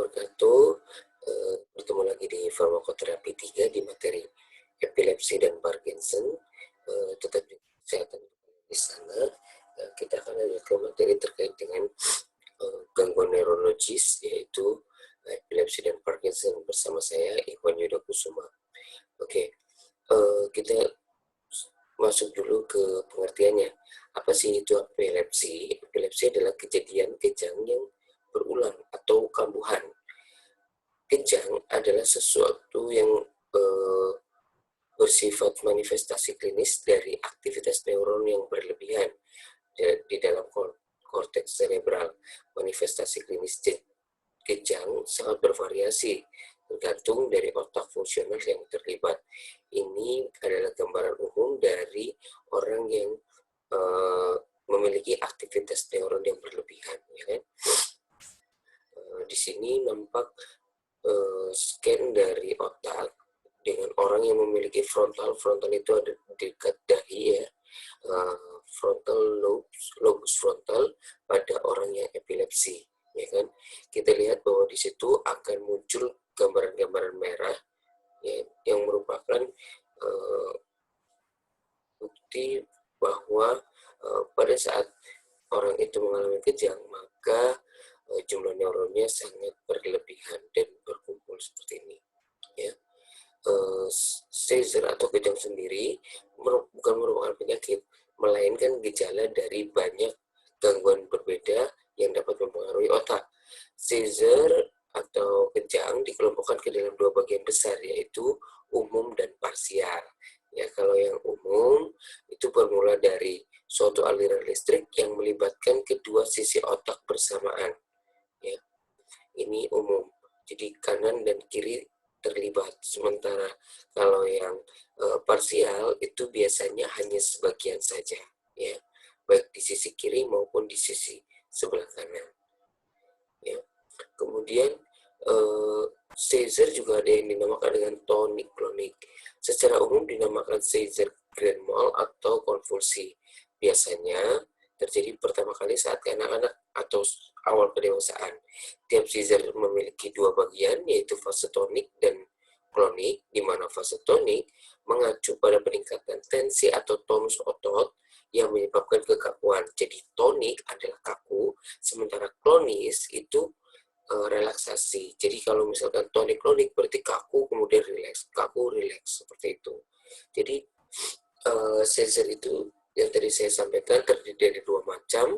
wabarakatuh. Bertemu lagi di Farmakoterapi 3 di materi Epilepsi dan Parkinson. Tetap di kesehatan di sana. Kita akan lanjut ke materi terkait dengan gangguan neurologis, yaitu Epilepsi dan Parkinson bersama saya, Ikhwan Yuda Kusuma. Oke, kita masuk dulu ke pengertiannya. Apa sih itu epilepsi? Epilepsi adalah kejadian kejang yang berulang atau kambuhan. Kejang adalah sesuatu yang bersifat manifestasi klinis dari aktivitas neuron yang berlebihan di dalam korteks cerebral. Manifestasi klinis kejang sangat bervariasi, tergantung dari otak fungsional yang terlibat. Ini adalah gambaran umum dari orang yang memiliki aktivitas neuron yang berlebihan, ya kan? Di sini nampak scan dari otak dengan orang yang memiliki frontal itu ada di dekat dahi, ya. Frontal lobus frontal pada orang yang epilepsi, ya kan? Kita lihat bahwa di situ akan muncul gambaran-gambaran merah, ya, yang merupakan bukti bahwa pada saat orang itu mengalami kejang, maka jumlah neuronnya sangat berlebihan dan berkumpul seperti ini, ya. Seizure atau kejang sendiri bukan merupakan penyakit, melainkan gejala dari banyak gangguan berbeda yang dapat mempengaruhi otak. Seizure atau kejang dikelompokkan ke dalam dua bagian besar, yaitu umum dan parsial. Ya, kalau yang umum itu bermula dari suatu aliran listrik yang melibatkan kedua sisi otak bersamaan. Ya, ini umum. Jadi kanan dan kiri terlibat. Sementara kalau yang parsial itu biasanya hanya sebagian saja, ya, baik di sisi kiri maupun di sisi sebelah kanan. Ya. Kemudian seizure juga ada yang dinamakan dengan tonik-klonik. Secara umum dinamakan seizure grand mal atau konvulsi. Biasanya terjadi pertama kali saat anak-anak atau awal kedewasaan. Tiap seizure memiliki dua bagian, yaitu fase tonik dan klonik, di mana fase tonik mengacu pada peningkatan tensi atau tonus otot yang menyebabkan kekakuan. Jadi tonik adalah kaku, sementara klonis itu relaksasi. Jadi kalau misalkan tonik-klonik berarti kaku kemudian rileks, kaku rileks, seperti itu. Jadi seizure itu yang tadi saya sampaikan terdiri dari dua macam,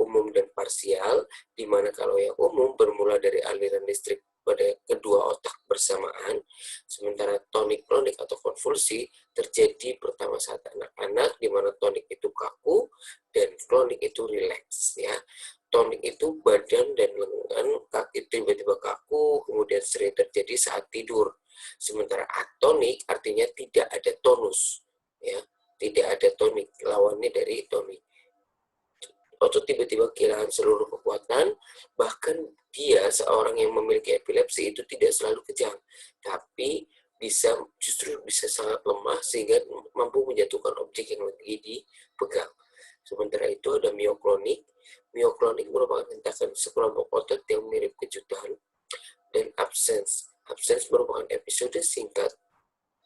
umum dan parsial, di mana kalau yang umum bermula dari aliran listrik pada kedua otak bersamaan, sementara tonik-klonik atau konvulsi terjadi pertama saat anak-anak, di mana tonik itu kaku dan klonik itu rileks, ya. Tonik itu badan dan lengan, kaki tiba-tiba kaku, kemudian sering terjadi saat tidur. Sementara atonik artinya tidak ada tonus, ya, tidak ada tonik, lawannya dari tonik. Otot tiba-tiba kehilangan seluruh kekuatan, bahkan dia seorang yang memiliki epilepsi itu tidak selalu kejang, tapi justru bisa sangat lemah sehingga mampu menjatuhkan objek yang lagi dipegang. Sementara itu ada mioklonik. Mioklonik merupakan hentakan sekelompok otot yang mirip kejutan. Dan absence. Absence merupakan episode singkat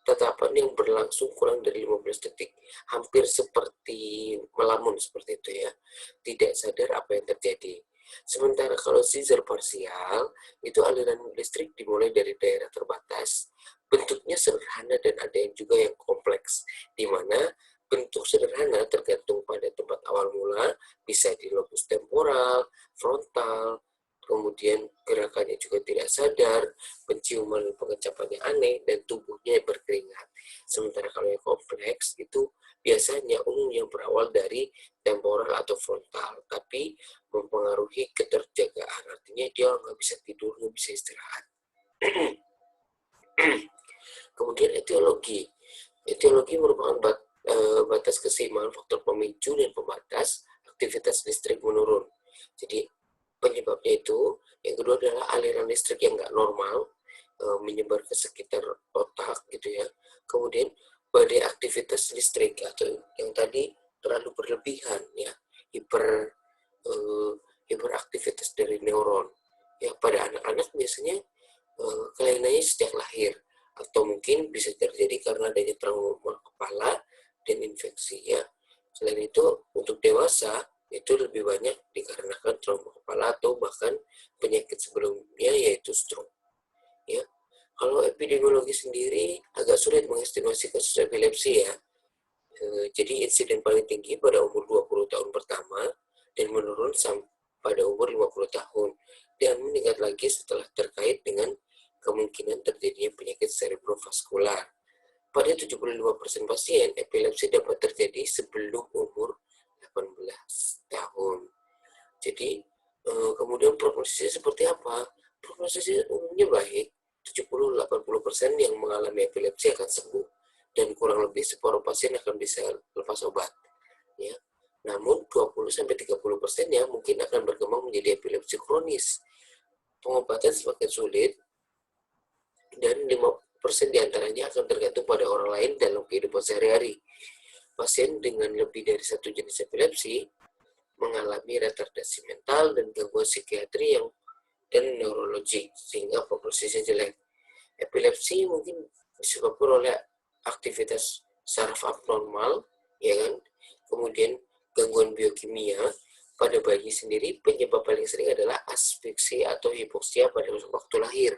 tatapan yang berlangsung kurang dari 15 detik, hampir seperti melamun seperti itu, ya. Tidak sadar apa yang terjadi. Sementara kalau seizure parsial, itu aliran listrik dimulai dari daerah terbatas, bentuknya sederhana dan ada yang juga yang kompleks, di mana bentuk sederhana tergantung pada tempat awal mula, bisa di lobus temporal, frontal, kemudian gerakannya juga tidak sadar, penciuman pengecapannya aneh, dan tubuhnya berkeringat. Sementara kalau yang kompleks itu biasanya umum yang berawal dari temporal atau frontal, tapi mempengaruhi keterjagaan, artinya dia nggak bisa tidur, nggak bisa istirahat. Kemudian etiologi. Etiologi merupakan batas keseimbangan faktor pemicu dan pembatas aktivitas listrik menurun. Jadi penyebabnya itu, yang kedua adalah aliran listrik yang nggak normal, menyebar ke sekitar otak, gitu ya. Kemudian badai aktivitas listrik atau yang tadi terlalu berlebihan, ya, hiperaktivitas dari neuron, Ya, pada anak-anak biasanya kelainannya sejak lahir, atau mungkin bisa terjadi karena adanya trauma kepala dan infeksi ya. Selain itu, untuk dewasa itu lebih banyak dikarenakan trauma kepala atau bahkan penyakit sebelumnya yaitu stroke ya. Kalau epidemiologi sendiri agak sulit mengestimasi kasus epilepsi ya. Jadi insiden paling tinggi pada umur 20 tahun pertama dan menurun sampai pada umur 50 tahun dan meningkat lagi setelah terkait dengan kemungkinan terjadinya penyakit cerebrovaskular. Pada 75% pasien, epilepsi dapat terjadi sebelum umur 18 tahun. Jadi, kemudian prognosisnya seperti apa? Prognosisnya umumnya baik, 70-80% yang mengalami epilepsi akan sembuh, dan kurang lebih separuh pasien akan bisa lepas obat. Ya. Namun, 20-30%-nya mungkin akan berkembang menjadi epilepsi kronis. Pengobatan semakin sulit, dan 5% diantaranya akan tergantung pada orang lain dalam kehidupan sehari-hari. Pasien dengan lebih dari satu jenis epilepsi mengalami retardasi mental dan gangguan psikiatri dan neurologi, sehingga prognosisnya jelek. Epilepsi mungkin disebabkan oleh aktivitas saraf abnormal, ya kan? Kemudian gangguan biokimia. Pada bayi sendiri, penyebab paling sering adalah asfiksi atau hipoksia pada waktu lahir,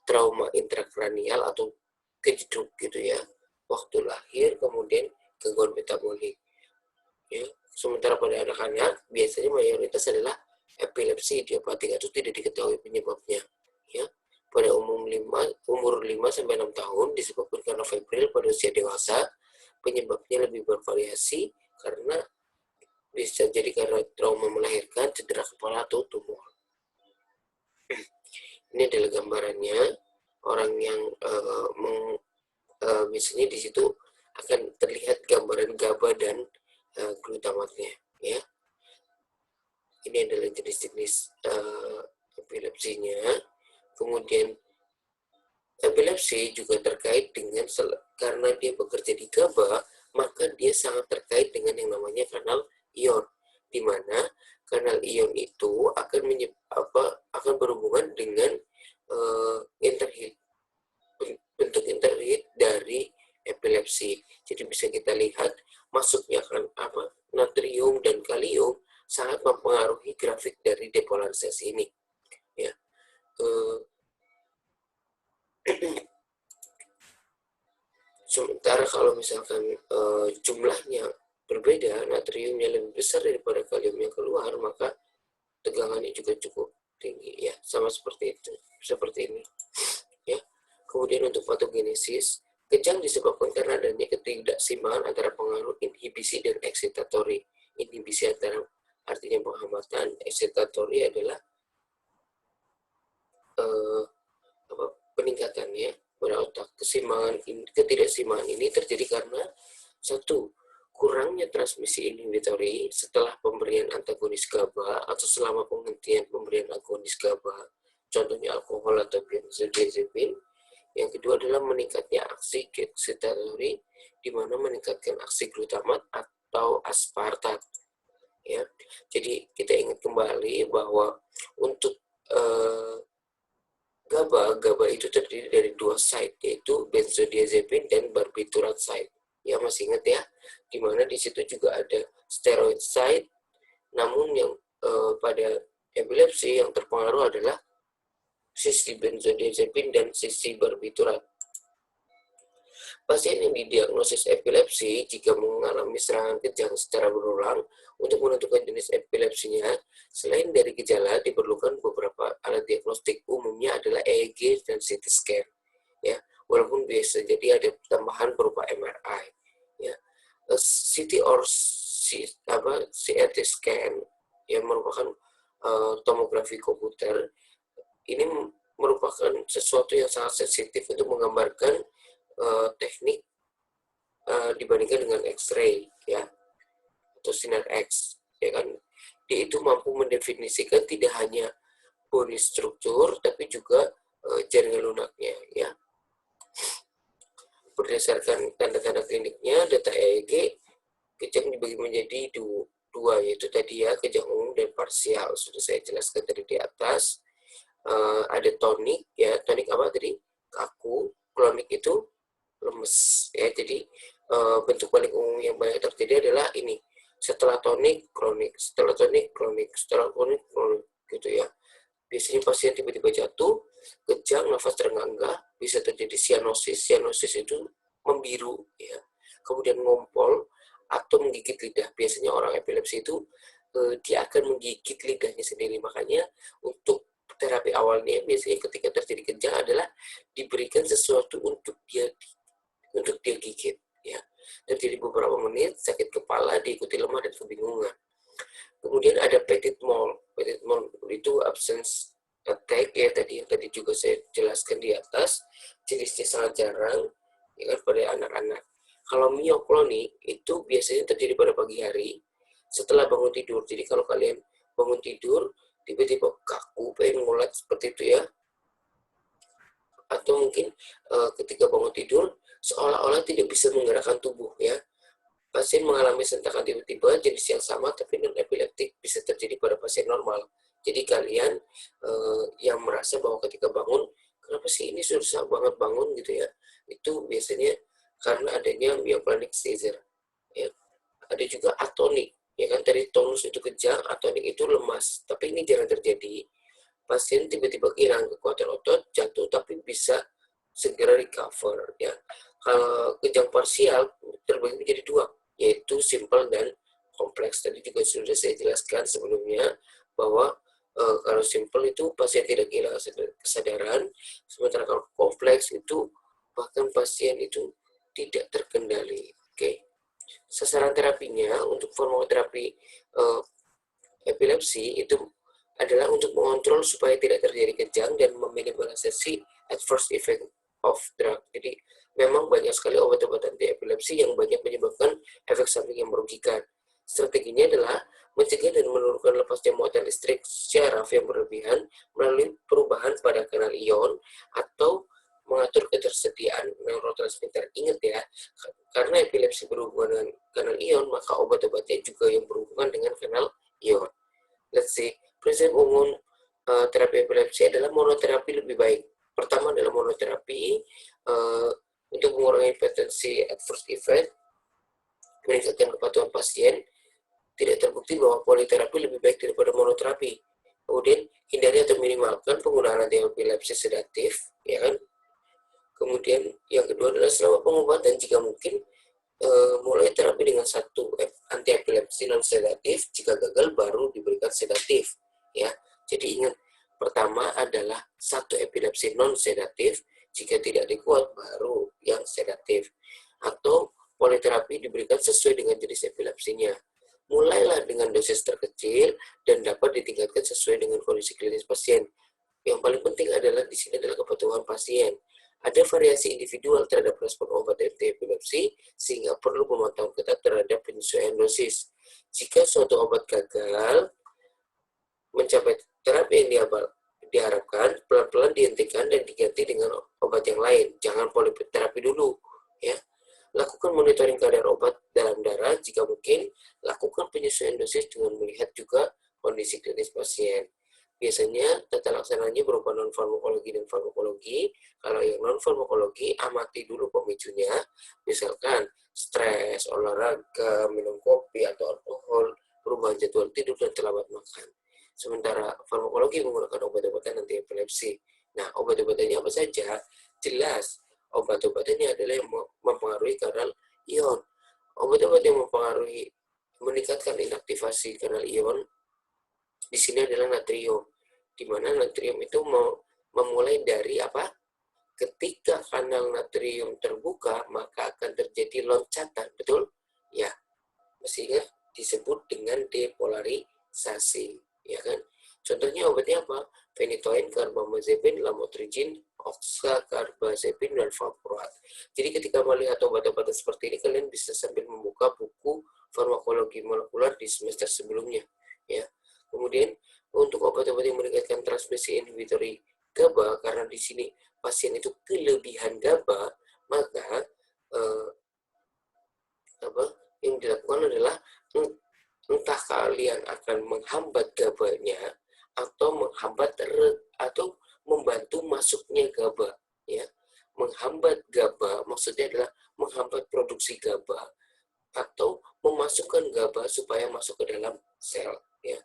trauma intrakranial atau kejeduk gitu ya, waktu lahir, kemudian gangguan metabolik. Ya. Sementara pada anak-anak, biasanya mayoritas adalah epilepsi idiopatik atau tidak diketahui penyebabnya. Ya. Pada umur 5-6 tahun disebabkan karena febrile pada usia dewasa, penyebabnya lebih bervariasi karena bisa jadi karena trauma melahirkan, cedera kepala, atau tumor. Ini adalah gambarannya orang yang misalnya di situ akan terlihat gambaran GABA dan glutamatnya. Ya, ini adalah jenis-jenis epilepsinya. Kemudian epilepsi juga terkait dengan karena dia bekerja di GABA, maka dia sangat terkait dengan yang namanya kanal ion, di mana kanal ion itu akan berhubungan dengan interhit, bentuk interhit dari epilepsi. Jadi bisa kita lihat masuknya kan natrium dan kalium sangat mempengaruhi grafik dari depolarisasi ini. Ya. Sementara kalau misalkan jumlahnya berbeda, natriumnya lebih besar daripada kalium yang keluar, maka tegangannya juga cukup tinggi ya, sama seperti itu, seperti ini ya. Kemudian untuk patogenesis, kejang disebabkan karena adanya ketidakseimbangan antara pengaruh inhibisi dan eksitatori. Inhibisi artinya penghambatan, eksitatori adalah peningkatannya pada otak. Ketidakseimbangan ini terjadi karena satu, kurangnya transmisi inhibitori setelah pemberian antagonis GABA atau selama penghentian pemberian agonis GABA, contohnya alkohol atau benzodiazepin. Yang kedua adalah meningkatnya aksi eksitatori, di mana meningkatkan aksi glutamat atau aspartat. Ya, jadi kita ingat kembali bahwa untuk GABA itu terdiri dari dua site, yaitu benzodiazepin dan barbiturat site. Ya, masih ingat ya, dimana di situ juga ada steroid site, namun yang pada epilepsi yang terpengaruh adalah sisi benzodiazepin dan sisi barbiturat. Pasien yang didiagnosis epilepsi jika mengalami serangan kejang secara berulang, untuk menentukan jenis epilepsinya, selain dari gejala diperlukan beberapa alat diagnostik, umumnya adalah EEG dan CT scan. Ya, walaupun bisa jadi ada tambahan berupa MRI. Ya, CT or CT scan yang merupakan tomografi komputer ini merupakan sesuatu yang sangat sensitif untuk menggambarkan teknik dibandingkan dengan X-ray ya, atau sinar X ya kan. Dia itu mampu mendefinisikan tidak hanya bony struktur tapi juga jaringan lunaknya ya. Berdasarkan tanda-tanda kliniknya, data EEG kejang dibagi menjadi dua, yaitu tadi ya, kejang umum dan parsial, sudah saya jelaskan tadi di atas. ada tonik ya, tonik apa tadi, kaku, klonik itu lemes ya. Jadi bentuk paling umum yang banyak terjadi adalah ini, setelah tonik kronik, setelah tonik kronik, setelah kronik kronik gitu ya. Biasanya pasien tiba-tiba jatuh, kejang, nafas terengah-engah, bisa terjadi sianosis. Sianosis itu membiru ya. Kemudian ngompol atau menggigit lidah. Biasanya orang epilepsi itu dia akan menggigit lidahnya sendiri. Makanya untuk terapi awalnya biasanya ketika terjadi kejang adalah diberikan sesuatu untuk dia gigit ya. Terjadi beberapa menit, sakit kepala, diikuti lemah dan kebingungan. Kemudian ada petit mal. Petit mal itu absence attack ya, tadi yang tadi juga saya jelaskan di atas. Jenisnya sangat jarang ya kan pada anak-anak. Kalau mioklonik itu biasanya terjadi pada pagi hari setelah bangun tidur. Jadi kalau kalian bangun tidur tiba-tiba kaku, pengen ngulat seperti itu ya, atau mungkin ketika bangun tidur seolah-olah tidak bisa menggerakkan tubuh ya. Pasien mengalami sentakan tiba-tiba jenis yang sama tapi non epileptik bisa terjadi pada pasien normal. Jadi kalian yang merasa bahwa ketika bangun, kenapa sih ini susah banget bangun gitu ya, itu biasanya karena adanya myoclonic seizure ya. Ada juga atonik ya kan, tadi tonus itu kejang, atonik itu lemas, tapi ini jarang terjadi. Pasien tiba-tiba kehilangan kekuatan otot, jatuh tapi bisa segera recover ya. Kalau kejang parsial terbagi menjadi dua, yaitu simple dan kompleks. Tadi juga sudah saya jelaskan sebelumnya bahwa kalau simple itu pasien tidak kehilangan kesadaran, sementara kalau kompleks itu bahkan pasien itu tidak terkendali. Oke. Sasaran terapinya untuk farmakoterapi epilepsi itu adalah untuk mengontrol supaya tidak terjadi kejang dan meminimalisasi adverse effect of drug. Jadi memang banyak sekali obat-obatan anti epilepsi yang banyak menyebabkan efek samping yang merugikan. Strateginya adalah mencegah dan menurunkan lepasnya muatan listrik syaraf yang berlebihan melalui perubahan pada kanal ion atau mengatur ketersediaan neurotransmitter. Ingat ya, karena epilepsi berhubungan dengan kanal ion, maka obat-obatnya juga yang berhubungan dengan kanal ion. Let's see, prinsip umum terapi epilepsi adalah monoterapi lebih baik. Pertama adalah monoterapi untuk mengurangi potensi adverse effect, meningkatkan kepatuhan pasien. Tidak terbukti bahwa politerapi lebih baik daripada monoterapi. Kemudian hindari atau minimalkan penggunaan anti epilepsi sedatif, ya kan? Kemudian yang kedua adalah selama pengobatan jika mungkin mulai terapi dengan satu anti epilepsi non sedatif, jika gagal baru diberikan sedatif ya. Jadi ingat, pertama adalah satu epilepsi non sedatif, jika tidak dikuat baru yang sedatif, atau politerapi diberikan sesuai dengan jenis epilepsinya. Mulailah dengan dosis terkecil dan dapat ditingkatkan sesuai dengan kondisi klinis pasien. Yang paling penting adalah di sini adalah kepatuhan pasien. Ada variasi individual terhadap respon obat anti epilepsi, sehingga perlu pemantauan ketat terhadap penyesuaian dosis. Jika suatu obat gagal mencapai terapi yang diharapkan, pelan-pelan dihentikan dan diganti dengan obat yang lain. Jangan politerapi dulu, ya. Lakukan monitoring kadar obat dalam darah jika mungkin. Lakukan penyesuaian dosis dengan melihat juga kondisi klinis pasien. Biasanya tata laksananya berupa non-farmakologi dan farmakologi. Kalau yang non-farmakologi, amati dulu pemicunya. Misalkan stres, olahraga, minum kopi atau alkohol, perubahan jadwal tidur, dan terlambat makan. Sementara farmakologi menggunakan obat-obatan anti epilepsi. Nah, obat-obatannya apa saja? Jelas, obat-obatannya adalah yang mempengaruhi kanal ion. Obat-obat yang meningkatkan inaktivasi kanal ion di sini adalah natrium, di mana natrium itu memulai dari apa? Ketika kanal natrium terbuka, maka akan terjadi loncatan, betul? Ya, mestinya disebut dengan depolarisasi, ya kan? Contohnya obatnya apa? Phenytoin, carbamazepine, lamotrigine, oxacarbazepine, dan valproat. Jadi ketika melihat obat-obatan seperti ini, kalian bisa sambil membuka buku farmakologi molekuler di semester sebelumnya, ya. Kemudian untuk obat-obat yang meningkatkan transmisi inhibitory GABA, karena di sini pasien itu kelebihan GABA, maka yang dilakukan adalah entah kalian akan menghambat GABA-nya atau menghambat atau membantu masuknya GABA, ya. Menghambat GABA maksudnya adalah menghambat produksi GABA atau memasukkan GABA supaya masuk ke dalam sel, ya.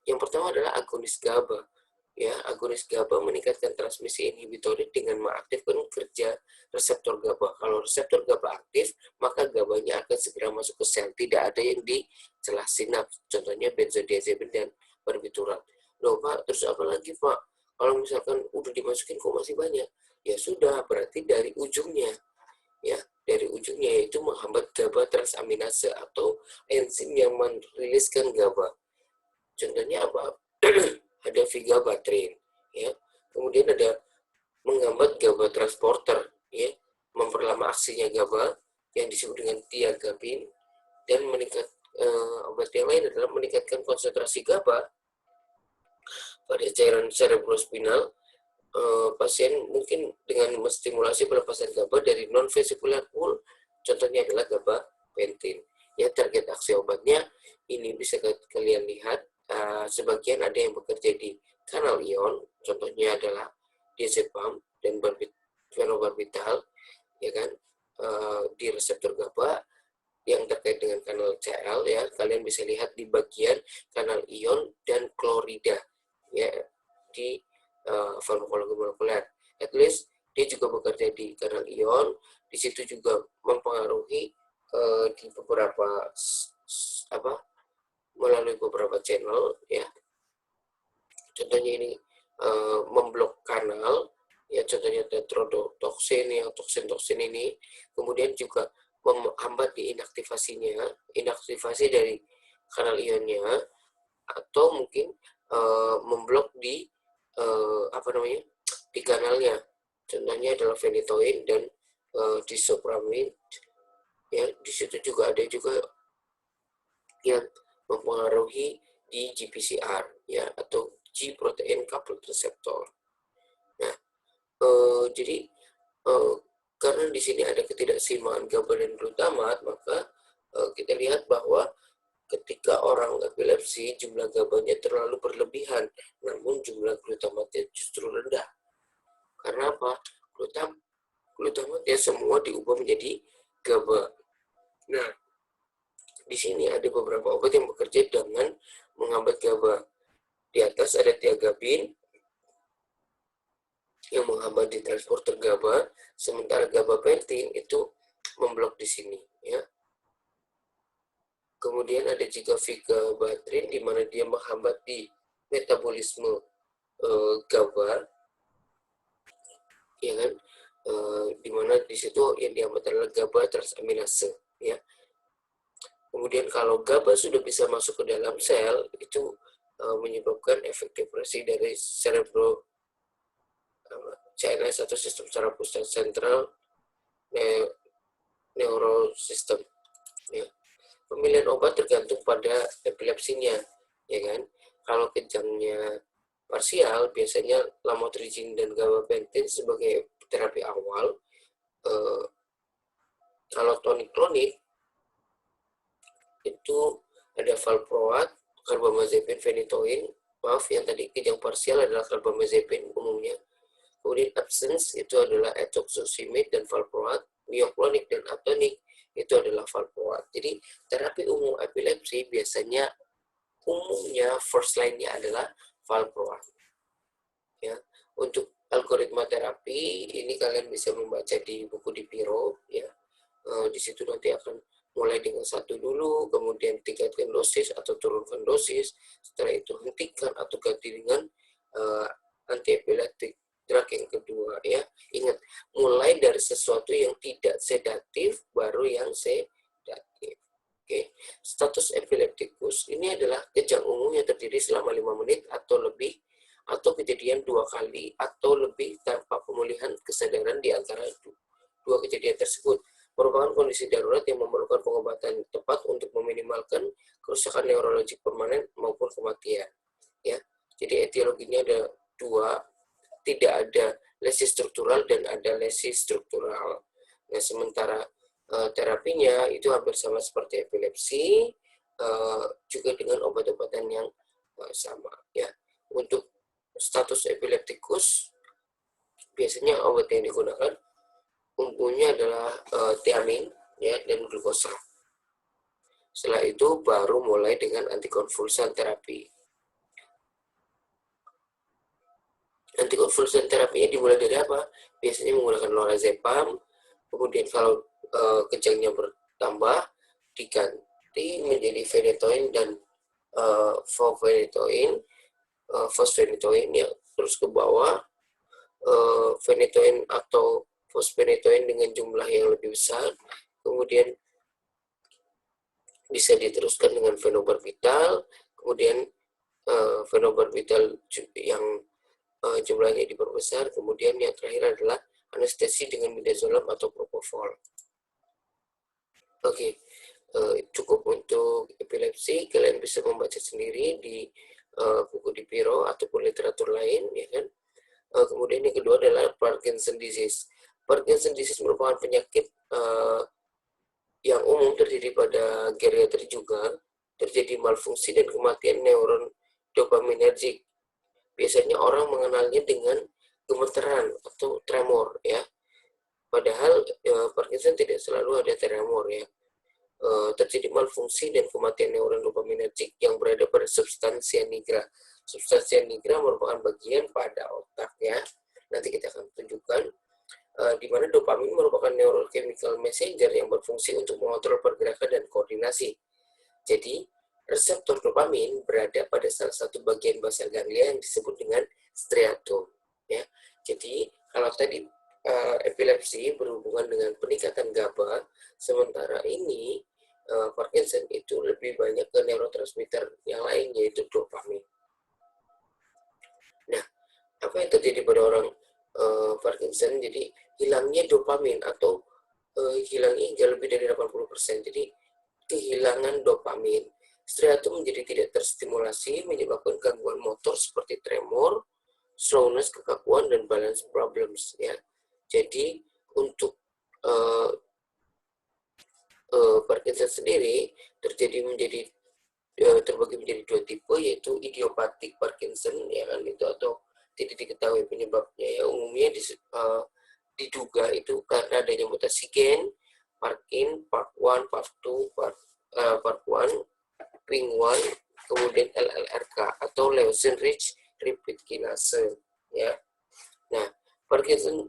Yang pertama adalah agonis GABA. Ya, agonis GABA meningkatkan transmisi inhibitorik dengan mengaktifkan kerja reseptor GABA. Kalau reseptor GABA aktif, maka GABA-nya akan segera masuk ke sel. Tidak ada yang di celah sinaps. Contohnya benzodiazepin dan barbiturat. Loh Pak, terus apa lagi Pak? Kalau misalkan udah dimasukin kok masih banyak? Ya sudah, berarti dari ujungnya. Ya, dari ujungnya yaitu menghambat GABA transaminase atau enzim yang meriliskan GABA. Contohnya apa? Ada vigabatrin, ya. Kemudian ada menghambat GABA transporter, ya, memperlama aksinya GABA yang disebut dengan tiagabin, dan obat yang lain adalah meningkatkan konsentrasi GABA pada cairan cerebrospinal. Pasien mungkin dengan menstimulasi pelepasan GABA dari non-vesicular pool, contohnya adalah gabapentin. Ya, target aksi obatnya ini bisa kalian lihat. Sebagian ada yang bekerja di kanal ion, contohnya adalah diazepam dan fenobarbital, ya kan, di reseptor GABA yang terkait dengan kanal CL, ya. Kalian bisa lihat di bagian kanal ion dan klorida, ya, di farmakologi molekuler. At least dia juga bekerja di kanal ion, di situ juga mempengaruhi di beberapa melalui beberapa channel, ya. Contohnya ini memblok kanal, ya, contohnya tetrodotoxin, yang toksin ini, kemudian juga menghambat di inaktivasi dari kanal ionnya, atau mungkin memblok di di kanalnya. Contohnya adalah phenytoin dan disopramin, ya. Di situ juga ada juga yang mempengaruhi di GPCR, ya, atau G protein coupled receptor. Nah, jadi karena di sini ada ketidakseimbangan GABA dan glutamat, maka kita lihat bahwa ketika orang epilepsi jumlah GABA-nya terlalu berlebihan, namun jumlah glutamatnya justru rendah. Karena apa? Glutamatnya semua diubah menjadi GABA. Nah, di sini ada beberapa obat yang bekerja dengan menghambat GABA. Di atas ada tiagabin yang menghambat di transporter GABA, sementara gabapentin itu memblok di sini, ya. Kemudian ada juga vigabatrin di mana dia menghambat di metabolisme GABA, ya kan, di mana di situ yang dihambat adalah GABA transaminase, ya. Kemudian kalau GABA sudah bisa masuk ke dalam sel, itu menyebabkan efek depresi dari CNS atau sistem saraf pusat sentral neurosystem, ya. Pemilihan obat tergantung pada epilepsinya, ya kan. Kalau kejangnya parsial, biasanya lamotrigine dan gabapentin sebagai terapi awal. Kalau tonik-klonik itu ada valproat, carbamazepin, phenytoin. Maaf, yang tadi kejang parsial adalah carbamazepin umumnya. Kemudian absence itu adalah etoxosimate dan valproat. Myoclonic dan atonik itu adalah valproat. Jadi terapi umum epilepsi biasanya umumnya first line-nya adalah valproat. Ya, untuk algoritma terapi ini kalian bisa membaca di buku di Piro, ya. Di situ nanti akan mulai dengan satu dulu, kemudian tingkatkan dosis atau turunkan dosis, setelah itu hentikan atau ganti dengan antiepileptik drug yang kedua, ya. Ingat, mulai dari sesuatu yang tidak sedatif baru yang sedatif. Oke. Status epileptikus ini adalah kejang umum yang terdiri selama 5 menit atau lebih, atau kejadian 2 kali atau lebih tanpa pemulihan kesadaran di antara dua kejadian tersebut. Merupakan kondisi darurat yang memerlukan pengobatan tepat untuk meminimalkan kerusakan neurologik permanen maupun kematian, ya. Jadi etiologinya ada 2, tidak ada lesi struktural dan ada lesi struktural. Nah, sementara terapinya itu hampir sama seperti epilepsi, juga dengan obat-obatan yang sama, ya. Untuk status epileptikus, biasanya obat yang digunakan umumnya adalah tiamin ya, dan glukosa. Setelah itu baru mulai dengan antikonvulsan terapi. Antikonvulsan terapinya dimulai dari apa? Biasanya menggunakan lorazepam, kemudian kalau kejangnya bertambah diganti menjadi phenytoin dan fosfenitoin ya, terus ke bawah phenytoin atau fosfenitoin dengan jumlah yang lebih besar, kemudian bisa diteruskan dengan fenobarbital, kemudian fenobarbital yang jumlahnya diperbesar, kemudian yang terakhir adalah anestesi dengan midazolam atau propofol. Oke, cukup untuk epilepsi. Kalian bisa membaca sendiri di buku di Piro ataupun literatur lain, ya kan. Kemudian yang kedua adalah Parkinson disease. Parkinson disease merupakan penyakit yang umum terjadi pada geriatri juga. Terjadi malfungsi dan kematian neuron dopaminergic. Biasanya orang mengenalnya dengan gemeteran atau tremor ya. Padahal Parkinson tidak selalu ada tremor ya. Terjadi malfungsi dan kematian neuron dopaminergic yang berada pada substansia nigra. Substansia nigra merupakan bagian pada otak ya. Nanti kita akan tunjukkan di mana dopamin merupakan neurochemical messenger yang berfungsi untuk mengontrol pergerakan dan koordinasi. Jadi, reseptor dopamin berada pada salah satu bagian basal ganglia yang disebut dengan striatum. Ya. Jadi, kalau tadi epilepsi berhubungan dengan peningkatan GABA, sementara ini Parkinson itu lebih banyak ke neurotransmitter yang lain, yaitu dopamin. Nah, apa yang terjadi pada orang Parkinson? Jadi, hilangnya dopamin atau hilangnya hingga lebih dari 80%. Jadi, kehilangan dopamin. Striatum menjadi tidak terstimulasi, menyebabkan gangguan motor seperti tremor, slowness, kekakuan, dan balance problems. Ya. Jadi untuk Parkinson sendiri terbagi menjadi dua tipe, yaitu idiopatik Parkinson, ya kan, itu atau tidak diketahui penyebabnya. Ya, umumnya diduga itu karena adanya mutasi gen, Parkin, Park1, Park2, Park1, Ping1, kemudian LLRK atau Leucine Rich Repeat Kinase. Ya. Nah, Parkinson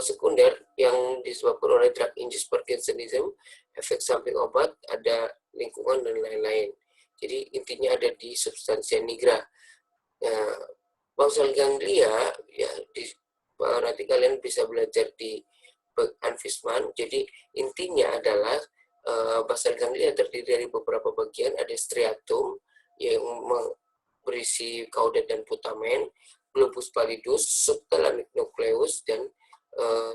sekunder yang disebabkan oleh drug induced Parkinsonism, efek samping obat, ada lingkungan dan lain-lain. Jadi intinya ada di substansia nigra. Nah, basal ganglia ya, nanti kalian bisa belajar di Anfisman. Jadi intinya adalah basal ganglia terdiri dari beberapa bagian. Ada striatum yang berisi kaudat dan putamen, globus pallidus, subthalamic nucleus, dan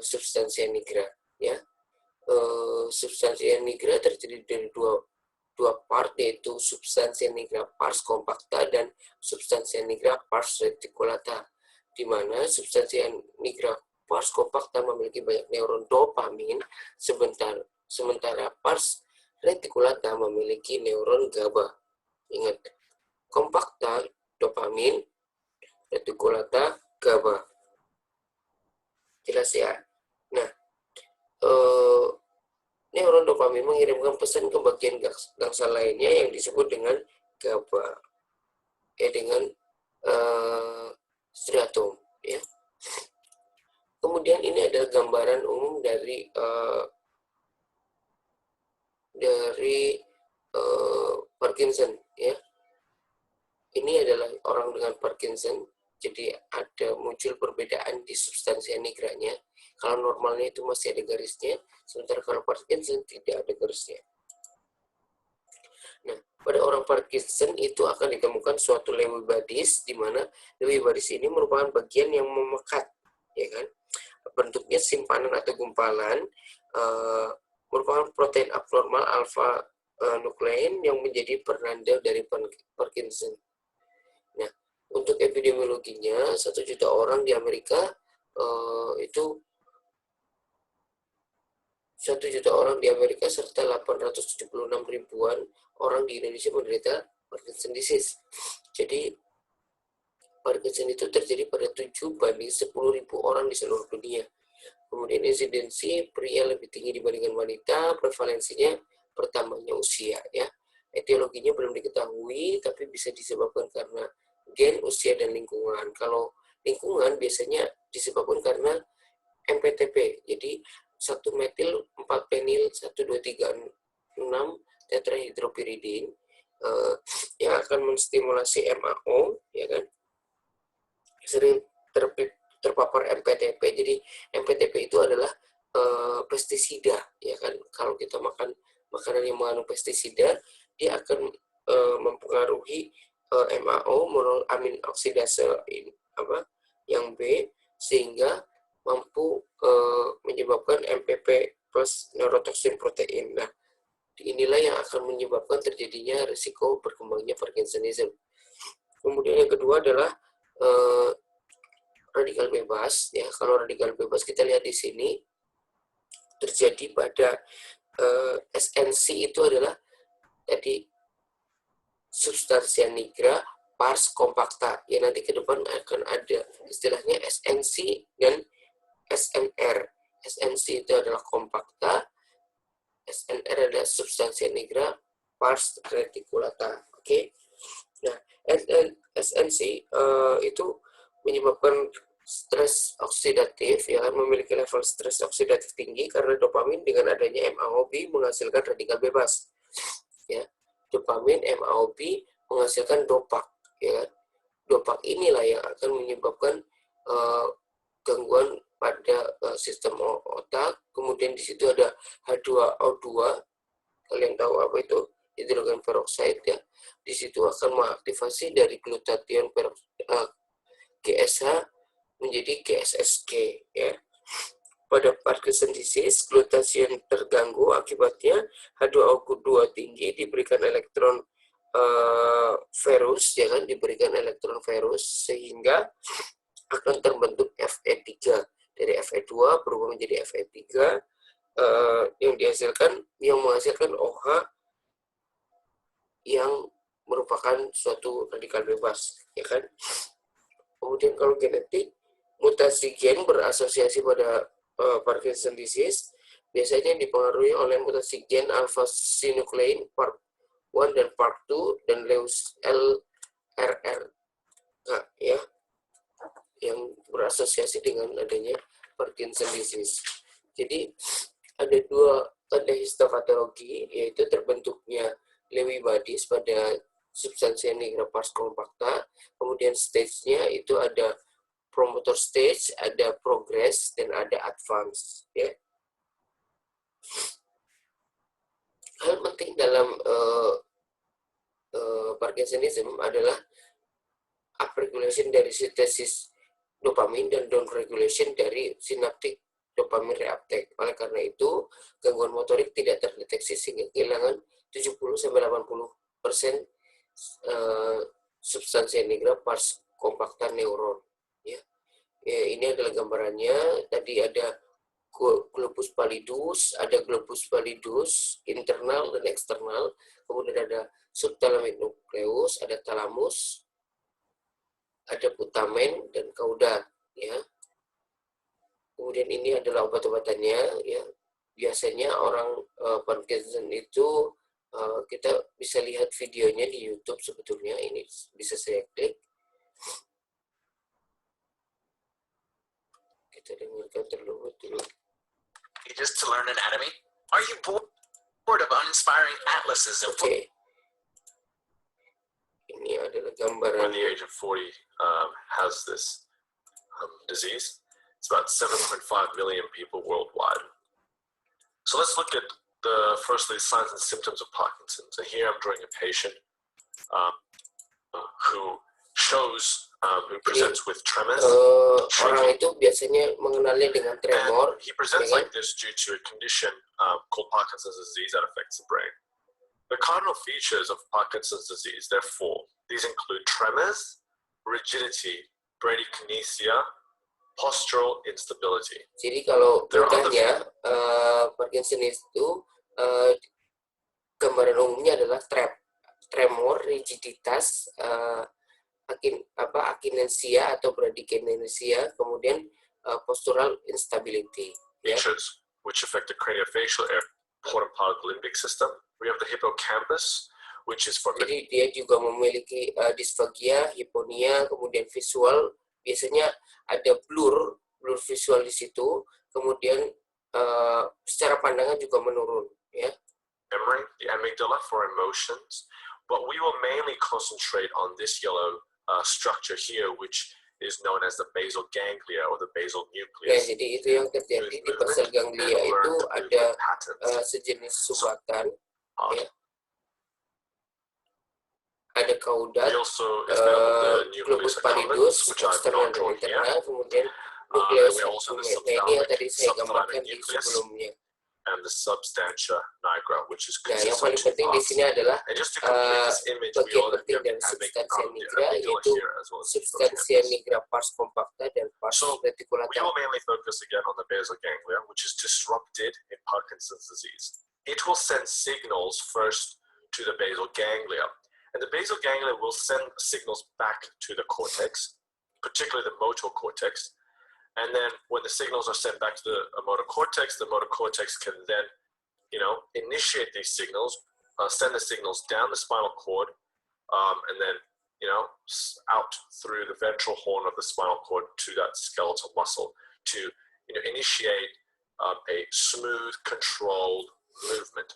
substansia nigra. Ya, substansia nigra terdiri dari dua part, yaitu substansia nigra pars compacta dan substansia nigra pars reticulata, di mana substansia nigra pars compacta memiliki banyak neuron dopamin, sementara pars reticulata memiliki neuron GABA. Ingat, compacta dopamin, reticulata GABA. Jelas ya? Nah, neuron dopamin mengirimkan pesan ke bagian gangsal lainnya yang disebut dengan GABA, dengan striatum. Ya. Kemudian ini adalah gambaran umum dari Parkinson. Ya. Ini adalah orang dengan Parkinson. Jadi ada muncul perbedaan di substansia nigranya. Kalau normalnya itu masih ada garisnya, sementara kalau Parkinson tidak ada garisnya. Nah, pada orang Parkinson itu akan ditemukan suatu Lewy bodies, di mana Lewy bodies ini merupakan bagian yang memekat, ya kan? Bentuknya simpanan atau gumpalan, merupakan protein abnormal alfa nuklein yang menjadi penanda dari Parkinson. Nah, untuk epidemiologinya, 1 juta orang di Amerika itu 1 juta orang di Amerika serta 876 ribuan orang di Indonesia menderita Parkinson disease. Jadi Parkinson itu terjadi pada 7 banding 10.000 orang di seluruh dunia. Kemudian insidensi pria lebih tinggi dibandingkan wanita, prevalensinya bertambahnya usia ya. Etiologinya belum diketahui, tapi bisa disebabkan karena gen, usia, dan lingkungan. Kalau lingkungan biasanya disebabkan karena MPTP, jadi 1-metil 4-penil 1,2,3,6 tetrahidropiridin yang akan menstimulasi MAO, ya kan? Sering terpapar MPTP. Jadi MPTP itu adalah pestisida, ya kan? Kalau kita makan makanan yang mengandung pestisida, dia akan mempengaruhi MAO, monoamin oksidase yang B, sehingga mampu menyebabkan MPP plus neurotoksin protein. Nah, inilah yang akan menyebabkan terjadinya risiko berkembangnya Parkinsonism. Kemudian yang kedua adalah radikal bebas. Ya, kalau radikal bebas kita lihat di sini terjadi pada SNC itu adalah tadi substansia nigra pars compacta. Ya, nanti ke depan akan ada istilahnya SNC dan SNR. SNC itu adalah compacta, SNR adalah substansia nigra pars reticulata. Oke. Nah, SNC itu menyebabkan stres oksidatif, ya, memiliki level stres oksidatif tinggi karena dopamin dengan adanya MAO-B menghasilkan radikal bebas. Ya, dopamin MAO-B menghasilkan dopak, ya. Dopak inilah yang akan menyebabkan gangguan pada sistem otak. Kemudian di situ ada H2O2, kalian tahu apa itu? Hidrogen peroksida, ya. Di situ akan mengaktifasi dari glutathione GSH menjadi GSSG, ya. Pada Parkinson disease, glutathione terganggu, akibatnya H2O2 tinggi, diberikan elektron ferus, ya kan, diberikan elektron ferus sehingga akan terbentuk Fe3. Dari Fe2 berubah menjadi Fe3 yang menghasilkan OH yang merupakan suatu radikal bebas, ya kan. Kemudian kalau genetik, mutasi gen berasosiasi pada Parkinson disease biasanya dipengaruhi oleh mutasi gen alpha-synuclein part 1 dan part 2 dan Lewis LRRK, ya, yang berasosiasi dengan adanya Parkinson disease. Jadi ada dua tanda histopatologi, yaitu terbentuknya Lewy bodies pada substansia nigra pars compacta, kemudian stage-nya itu ada promoter stage, ada progress, dan ada advance, ya. Hal penting dalam Parkinsonism adalah upregulation dari sintesis dopamin dan downregulation dari synaptic dopamin reuptake. Oleh karena itu, gangguan motorik tidak terdeteksi sehingga kehilangan 70-80% substansia nigra pars compacta neuron. Ya. Ini adalah gambarannya. Tadi ada globus pallidus, ada globus pallidus internal dan eksternal. Kemudian ada subthalamic nucleus, ada thalamus, ada putamen dan cauda, ya. Kemudian ini adalah obat-obatannya, ya. Biasanya orang Parkinson itu kita bisa lihat videonya di YouTube sebetulnya. Ini bisa saya klik. Kita dengarkan terlebih dulu. Just to learn anatomy? Are you bored of uninspiring atlases and Ini adalah gambaran. When the age of 40 has this disease, it's about 7.5 million people worldwide. So let's look at the firstly signs and symptoms of Parkinson's. And here I'm drawing a patient who presents with tremors. Orang itu biasanya mengenalnya dengan tremor. He presents like this due to a condition called Parkinson's disease that affects the brain. The cardinal features of Parkinson's disease, there are 4. These include tremors, rigidity, bradykinesia, postural instability. Jadi kalau mudahnya Parkinson itu gambaran umumnya adalah tremor, rigiditas, akinesia atau bradykinesia, kemudian postural instability. Features which affect the craniofacial area, important part of the limbic system. We have the hippocampus, which is for. Jadi dia juga memiliki disfagia, hiponia, kemudian visual. Biasanya ada blur visual di situ. Kemudian secara pandangan juga menurun, ya. Memory, the amygdala for emotions, but we will mainly concentrate on this yellow structure here, which is known as the basal ganglia or the basal nucleus. Ya, jadi itu yang terjadi di basal ganglia itu ada sejenis sumbatan, ya. Ada kaudat, globus pallidus, eksternal dan internal, kemudian nukleus accumbens. Nah, ini yang tadi saya gambarkan di sebelumnya. And the substantia nigra, which is nah, yang paling penting di sini adalah bagian penting dari substantia nigra, yaitu substantia nigra pars compacta dan pars reticulata. We will mainly focus again on the basal ganglia, which is disrupted in Parkinson's disease. It will send signals first to the basal ganglia, and the basal ganglia will send signals back to the cortex, particularly the motor cortex. And then when the signals are sent back to the motor cortex can then, initiate these signals, send the signals down the spinal cord, and then, out through the ventral horn of the spinal cord to that skeletal muscle to, initiate a smooth, controlled movement.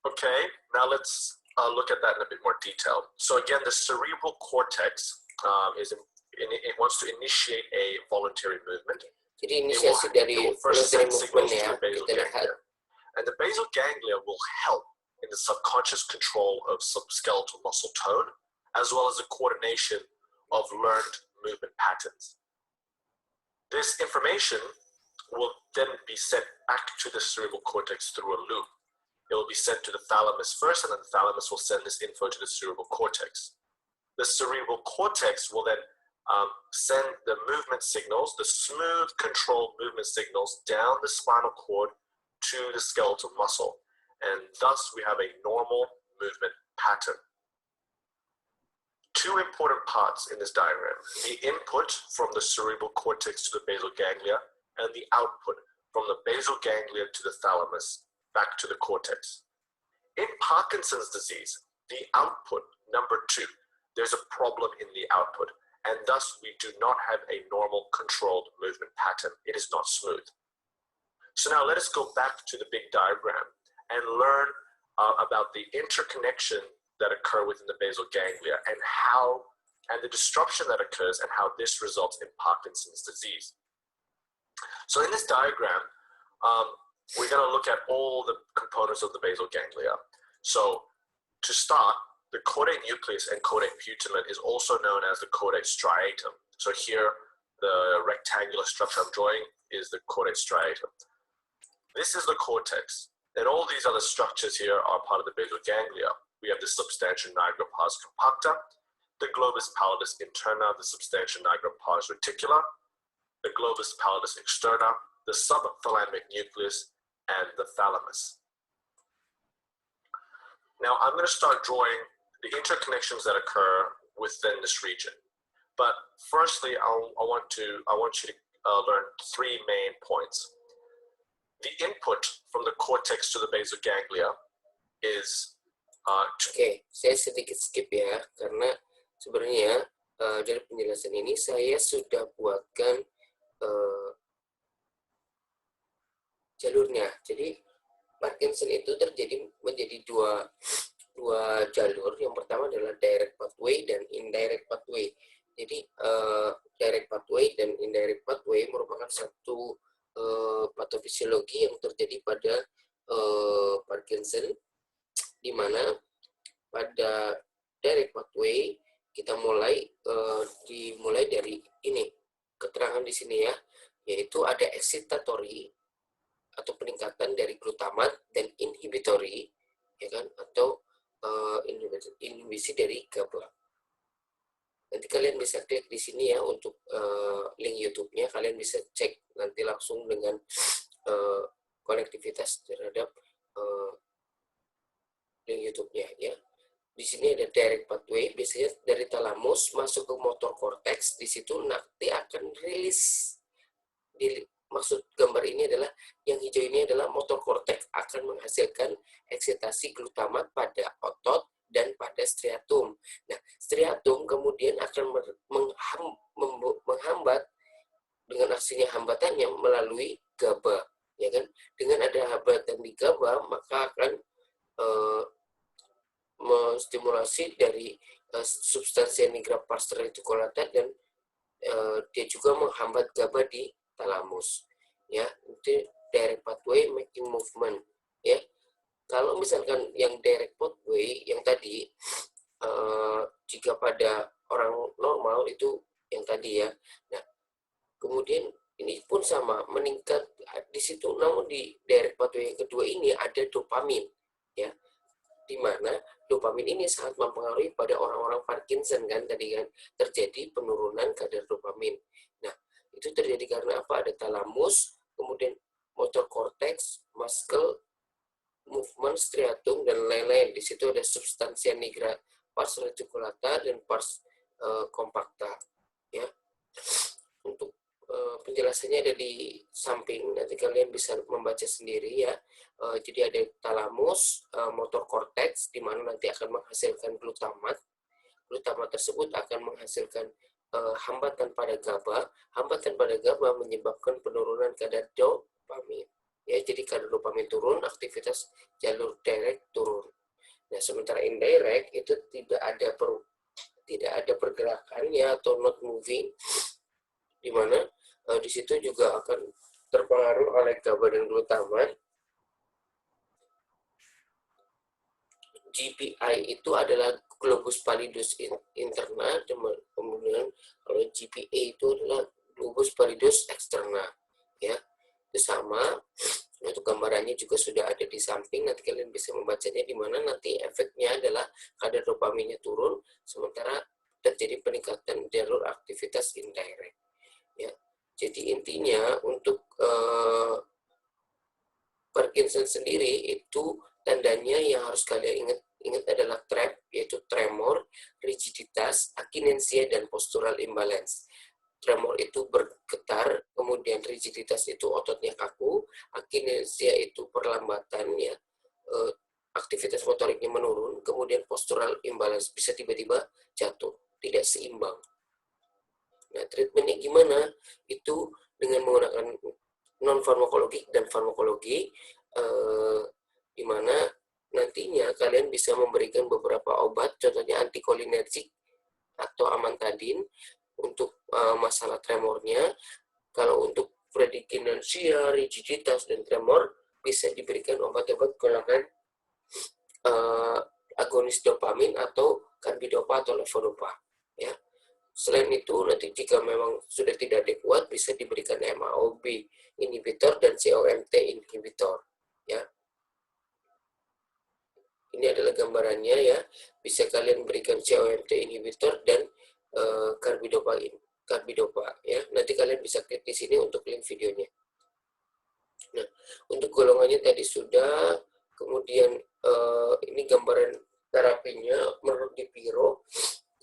Okay, now let's look at that in a bit more detail. So again, the cerebral cortex it wants to initiate a voluntary movement. Jadi inisiasi dari voluntary movement ya, kita lihat. And the basal ganglia will help in the subconscious control of subskeletal muscle tone, as well as the coordination of learned movement patterns. This information will then be sent back to the cerebral cortex through a loop. It will be sent to the thalamus first, and then the thalamus will send this info to the cerebral cortex. The cerebral cortex will then send the movement signals, the smooth controlled movement signals down the spinal cord to the skeletal muscle. And thus we have a normal movement pattern. Two important parts in this diagram: the input from the cerebral cortex to the basal ganglia and the output from the basal ganglia to the thalamus back to the cortex. In Parkinson's disease, the output, number 2, there's a problem in the output. And thus, we do not have a normal controlled movement pattern. It is not smooth. So now let us go back to the big diagram and learn about the interconnection that occur within the basal ganglia and the disruption that occurs and how this results in Parkinson's disease. So in this diagram, we're going to look at all the components of the basal ganglia. So to start, the caudate nucleus and caudate putamen is also known as the caudate striatum. So here, the rectangular structure I'm drawing is the caudate striatum. This is the cortex, and all these other structures here are part of the basal ganglia. We have the substantia nigra pars compacta, the globus pallidus interna, the substantia nigra pars reticula, the globus pallidus externa, the subthalamic nucleus, and the thalamus. Now I'm going to start drawing the interconnections that occur within this region. But firstly, I want you to learn 3 main points. The input from the cortex to the basal ganglia is Oke, saya sedikit skip ya, karena sebenarnya dari penjelasan ini saya sudah buatkan jalurnya. Jadi Parkinson itu menjadi dua jalur. Yang pertama adalah direct pathway dan indirect pathway. Jadi direct pathway dan indirect pathway merupakan satu patofisiologi yang terjadi pada Parkinson, di mana pada direct pathway kita dimulai dari ini keterangan di sini ya, yaitu ada excitatory atau peningkatan dari glutamat dan inhibitory, ya kan, atau inhibisi dari GABA. Nanti kalian bisa klik di sini ya untuk link YouTube-nya, kalian bisa cek nanti langsung dengan konektivitas terhadap link YouTube-nya ya. di sini ada direct pathway, biasanya dari talamus masuk ke motor cortex, di situ nanti akan rilis. Maksud gambar ini adalah, yang hijau ini adalah motor cortex akan menghasilkan eksitasi glutamat pada otot dan pada striatum. Nah, striatum kemudian akan menghambat dengan aksinya hambatannya melalui GABA, ya kan? Dengan ada hambatan di GABA, maka akan menstimulasi dari substansia nigra pars reticulata, dan dia juga menghambat GABA di talamus. Ya, itu direct pathway making movement. Ya, kalau misalkan yang direct pathway yang tadi, jika pada orang normal itu yang tadi ya. Nah, kemudian ini pun sama meningkat di situ, namun di direct pathway yang kedua ini ada dopamin, ya, di mana dopamin ini sangat mempengaruhi pada orang-orang Parkinson kan tadi kan, terjadi penurunan kadar dopamin. Nah, itu terjadi karena apa? Ada talamus, kemudian motor cortex, muscle, movement, striatum, dan lain-lain. Di situ ada substansia nigra pars reticulata dan pars compacta. Ya, untuk penjelasannya ada di samping, nanti kalian bisa membaca sendiri ya. Jadi ada talamus, motor cortex, di mana nanti akan menghasilkan glutamat. Glutamat tersebut akan menghasilkan hambatan pada GABA. Hambatan pada GABA menyebabkan penurunan kadar dopamin. Ya, jadi kadar dopamin turun, aktivitas jalur direct turun. Nah, sementara indirect itu tidak ada pergerakannya atau not moving, di mana di situ juga akan terpengaruh oleh GABA dan glutamat. GPI itu adalah globus pallidus interna, kemudian kalau GPA itu adalah globus pallidus externa. Ya, itu sama. Untuk gambarannya juga sudah ada di samping, nanti kalian bisa membacanya, di mana nanti efeknya adalah kadar dopaminnya turun, sementara terjadi peningkatan jalur aktivitas indirect. Ya, jadi intinya untuk Parkinson sendiri itu tandanya yang harus kalian ingat adalah TREP, yaitu tremor, rigiditas, akinensia, dan postural imbalance. Tremor itu bergetar, kemudian rigiditas itu ototnya kaku, akinensia itu perlambatannya, aktivitas motoriknya menurun, kemudian postural imbalance bisa tiba-tiba jatuh, tidak seimbang. Nah, treatmentnya gimana? Itu dengan menggunakan non-farmakologi dan farmakologi, di mana nantinya kalian bisa memberikan beberapa obat, contohnya antikolinergik atau amantadin untuk masalah tremornya. Kalau untuk predikinesia, rigiditas, dan tremor, bisa diberikan obat-obat golongan agonis dopamin atau carbidopa atau levodopa. Ya. Selain itu, nanti jika memang sudah tidak adekuat, bisa diberikan MAOB inhibitor dan COMT inhibitor. Ya. Ini adalah gambarannya ya. Bisa kalian berikan COMT inhibitor dan carbidopa ya. Nanti kalian bisa klik di sini untuk link videonya. Nah, untuk golongannya tadi sudah, kemudian ini gambaran terapinya menurut Dipiro.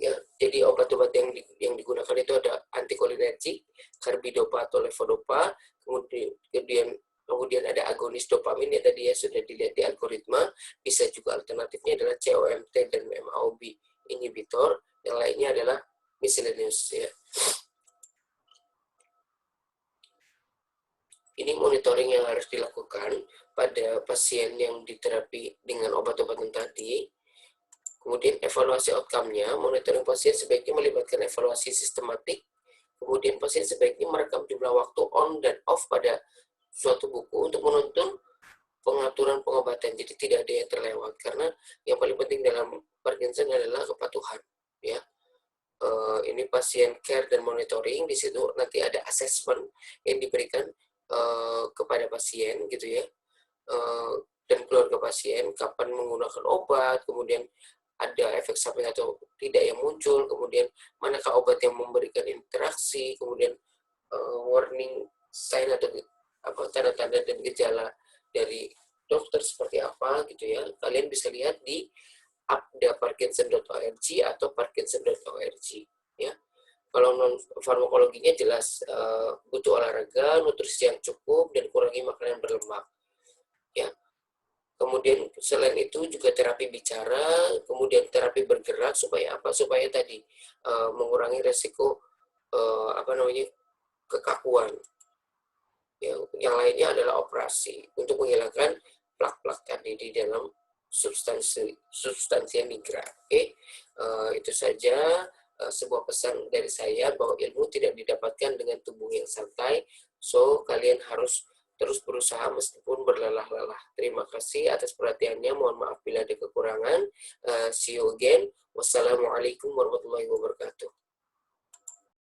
Ya, jadi obat-obat yang digunakan itu ada antikolinergik, carbidopa atau levodopa, kemudian ada agonis dopamin ya, tadi ya sudah dilihat di algoritma. Bisa juga alternatifnya adalah COMT dan MAOB inhibitor, yang lainnya adalah miscellaneous ya. Ini monitoring yang harus dilakukan pada pasien yang diterapi dengan obat-obatan tadi. Kemudian evaluasi outcome-nya, monitoring pasien sebaiknya melibatkan evaluasi sistematik. Kemudian pasien sebaiknya merekam jumlah waktu on dan off pada suatu buku untuk menuntun pengaturan pengobatan. Jadi tidak ada yang terlewat, karena yang paling penting dalam Parkinson adalah kepatuhan. Ya, ini pasien care dan monitoring. Di situ nanti ada assessment yang diberikan kepada pasien gitu ya, dan keluarga pasien kapan menggunakan obat, kemudian ada efek samping atau tidak yang muncul, kemudian manakah obat yang memberikan interaksi, kemudian warning sign atau tanda-tanda dan gejala dari dokter seperti apa gitu ya. Kalian bisa lihat di apda-parkinson.org atau parkinson.org ya. Kalau non farmakologinya jelas butuh olahraga, nutrisi yang cukup, dan kurangi makanan berlemak ya. Kemudian selain itu juga terapi bicara, kemudian terapi bergerak supaya apa? Supaya tadi mengurangi resiko kekakuan. Yang lainnya adalah operasi untuk menghilangkan plak-plak tadi di dalam substansi yang digerak. Oke, itu saja sebuah pesan dari saya bahwa ilmu tidak didapatkan dengan tubuh yang santai. So, kalian harus terus berusaha meskipun berlelah-lelah. Terima kasih atas perhatiannya. Mohon maaf bila ada kekurangan. See you again. Wassalamualaikum warahmatullahi wabarakatuh.